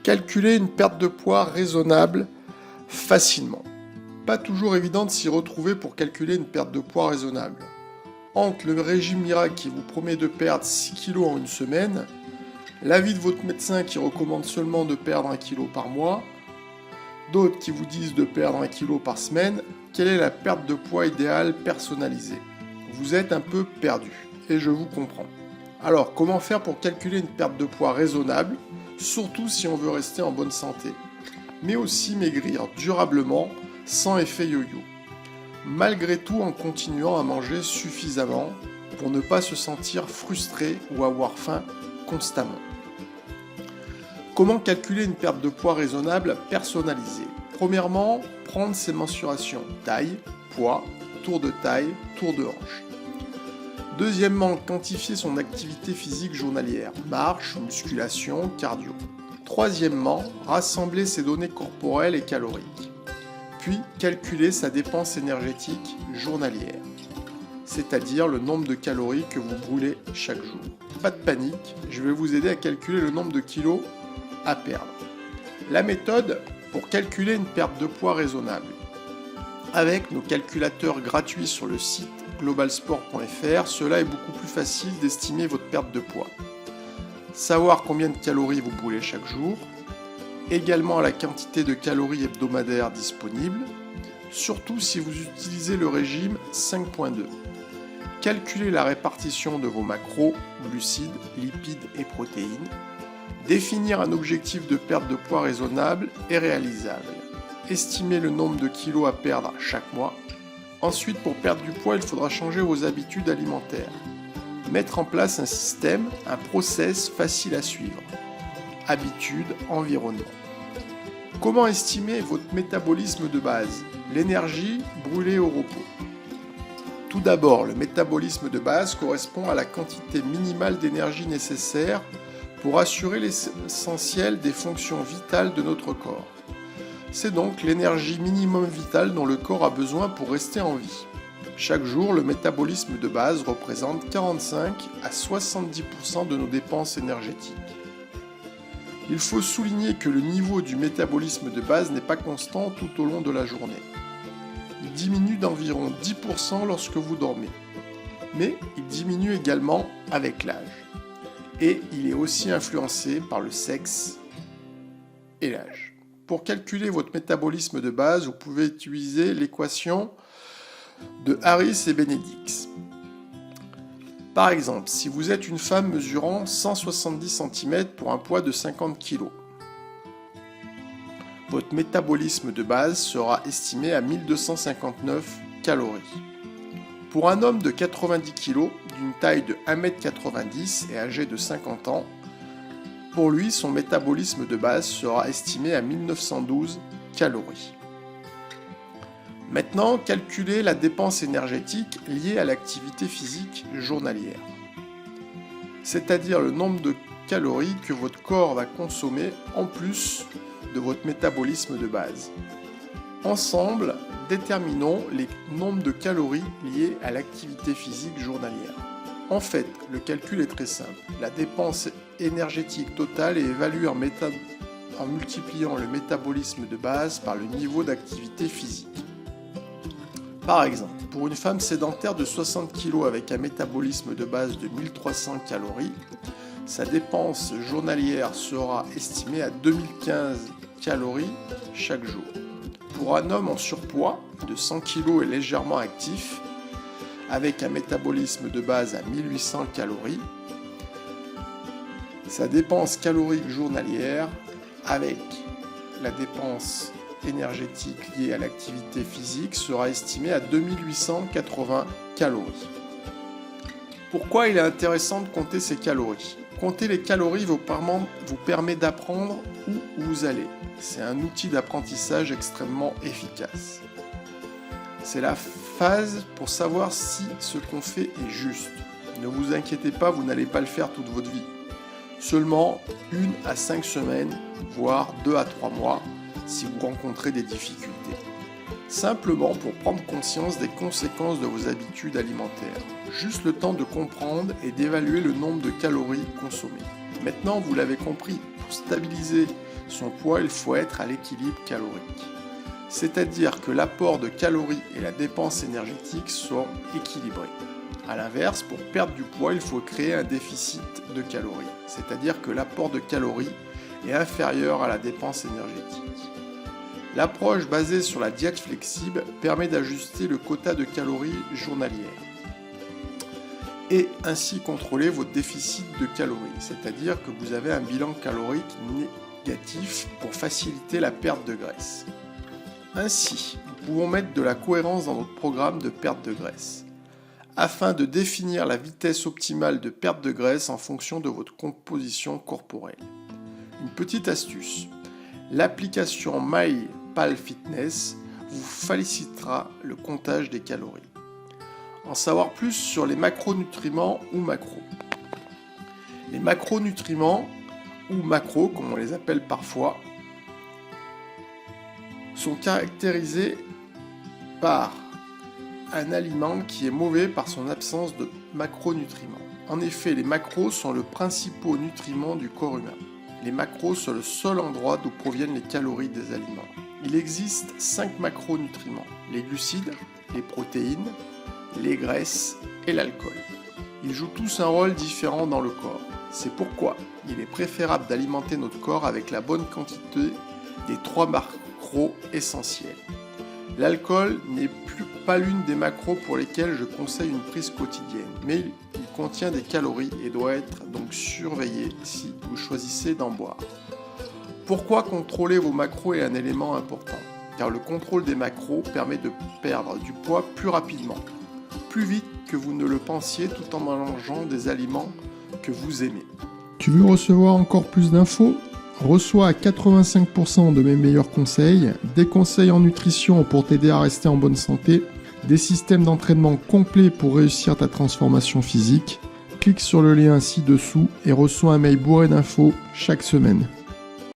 Calculer une perte de poids raisonnable facilement. Pas toujours évident de s'y retrouver pour calculer une perte de poids raisonnable. Entre le régime miracle qui vous promet de perdre 6 kg en une semaine, l'avis de votre médecin qui recommande seulement de perdre 1 kg par mois, d'autres qui vous disent de perdre 1 kg par semaine, quelle est la perte de poids idéale personnalisée? Vous êtes un peu perdu, et je vous comprends. Alors, comment faire pour calculer une perte de poids raisonnable, surtout si on veut rester en bonne santé, mais aussi maigrir durablement, sans effet yo-yo, malgré tout en continuant à manger suffisamment pour ne pas se sentir frustré ou avoir faim constamment. Comment calculer une perte de poids raisonnable personnalisée? Premièrement, prendre ses mensurations taille, poids, tour de taille, tour de hanche. Deuxièmement, quantifier son activité physique journalière, marche, musculation, cardio. Troisièmement, rassembler ses données corporelles et caloriques. Puis, calculer sa dépense énergétique journalière, c'est-à-dire le nombre de calories que vous brûlez chaque jour. Pas de panique, je vais vous aider à calculer le nombre de kilos à perdre. La méthode pour calculer une perte de poids raisonnable. Avec nos calculateurs gratuits sur le site globalsport.fr, cela est beaucoup plus facile d'estimer votre perte de poids. Savoir combien de calories vous brûlez chaque jour, également la quantité de calories hebdomadaires disponibles, surtout si vous utilisez le régime 5.2. Calculer la répartition de vos macros, glucides, lipides et protéines. Définir un objectif de perte de poids raisonnable et réalisable. Estimer le nombre de kilos à perdre chaque mois. Ensuite, pour perdre du poids, il faudra changer vos habitudes alimentaires. Mettre en place un système, un process facile à suivre. Habitudes, environnement. Comment estimer votre métabolisme de base, l'énergie brûlée au repos? Tout d'abord, le métabolisme de base correspond à la quantité minimale d'énergie nécessaire pour assurer l'essentiel des fonctions vitales de notre corps. C'est donc l'énergie minimum vitale dont le corps a besoin pour rester en vie. Chaque jour, le métabolisme de base représente 45 à 70% de nos dépenses énergétiques. Il faut souligner que le niveau du métabolisme de base n'est pas constant tout au long de la journée. Il diminue d'environ 10% lorsque vous dormez, mais il diminue également avec l'âge. Et il est aussi influencé par le sexe et l'âge. Pour calculer votre métabolisme de base, vous pouvez utiliser l'équation de Harris et Benedix. Par exemple, si vous êtes une femme mesurant 170 cm pour un poids de 50 kg, votre métabolisme de base sera estimé à 1259 calories. Pour un homme de 90 kg, d'une taille de 1m90 et âgé de 50 ans, pour lui, son métabolisme de base sera estimé à 1912 calories. Maintenant, calculez la dépense énergétique liée à l'activité physique journalière, c'est-à-dire le nombre de calories que votre corps va consommer en plus de votre métabolisme de base. Ensemble, déterminons les nombres de calories liés à l'activité physique journalière. En fait, le calcul est très simple. La dépense énergétique totale est évaluée en multipliant le métabolisme de base par le niveau d'activité physique. Par exemple, pour une femme sédentaire de 60 kg avec un métabolisme de base de 1300 calories, sa dépense journalière sera estimée à 2015 calories chaque jour. Pour un homme en surpoids de 100 kg et légèrement actif, avec un métabolisme de base à 1800 calories, sa dépense calorique journalière avec la dépense énergétique liée à l'activité physique sera estimée à 2880 calories. Pourquoi il est intéressant de compter ces calories? Compter les calories vous permet d'apprendre où vous allez. C'est un outil d'apprentissage extrêmement efficace. C'est la phase pour savoir si ce qu'on fait est juste. Ne vous inquiétez pas, vous n'allez pas le faire toute votre vie. Seulement 1 à 5 semaines, voire 2 à 3 mois, si vous rencontrez des difficultés. Simplement pour prendre conscience des conséquences de vos habitudes alimentaires. Juste le temps de comprendre et d'évaluer le nombre de calories consommées. Maintenant, vous l'avez compris, pour stabiliser son poids, il faut être à l'équilibre calorique. C'est-à-dire que l'apport de calories et la dépense énergétique sont équilibrés. A l'inverse, pour perdre du poids, il faut créer un déficit de calories, c'est-à-dire que l'apport de calories est inférieur à la dépense énergétique. L'approche basée sur la diète flexible permet d'ajuster le quota de calories journalières et ainsi contrôler votre déficit de calories, c'est-à-dire que vous avez un bilan calorique négatif pour faciliter la perte de graisse. Ainsi, nous pouvons mettre de la cohérence dans notre programme de perte de graisse, afin de définir la vitesse optimale de perte de graisse en fonction de votre composition corporelle. Une petite astuce, l'application MyPalFitness vous facilitera le comptage des calories. En savoir plus sur les macronutriments ou macros. Les macronutriments ou macros, comme on les appelle parfois, sont caractérisés par un aliment qui est mauvais par son absence de macronutriments. En effet, les macros sont le principal nutriment du corps humain. Les macros sont le seul endroit d'où proviennent les calories des aliments. Il existe 5 macronutriments, les glucides, les protéines, les graisses et l'alcool. Ils jouent tous un rôle différent dans le corps. C'est pourquoi il est préférable d'alimenter notre corps avec la bonne quantité des 3 macros essentiels. L'alcool n'est pas l'une des macros pour lesquelles je conseille une prise quotidienne, mais il contient des calories et doit être donc surveillé si vous choisissez d'en boire. Pourquoi contrôler vos macros est un élément important? Car le contrôle des macros permet de perdre du poids plus rapidement, plus vite que vous ne le pensiez, tout en mangeant des aliments que vous aimez. Tu veux recevoir encore plus d'infos? Reçois à 85% de mes meilleurs conseils, des conseils en nutrition pour t'aider à rester en bonne santé, des systèmes d'entraînement complets pour réussir ta transformation physique. Clique sur le lien ci-dessous et reçois un mail bourré d'infos chaque semaine.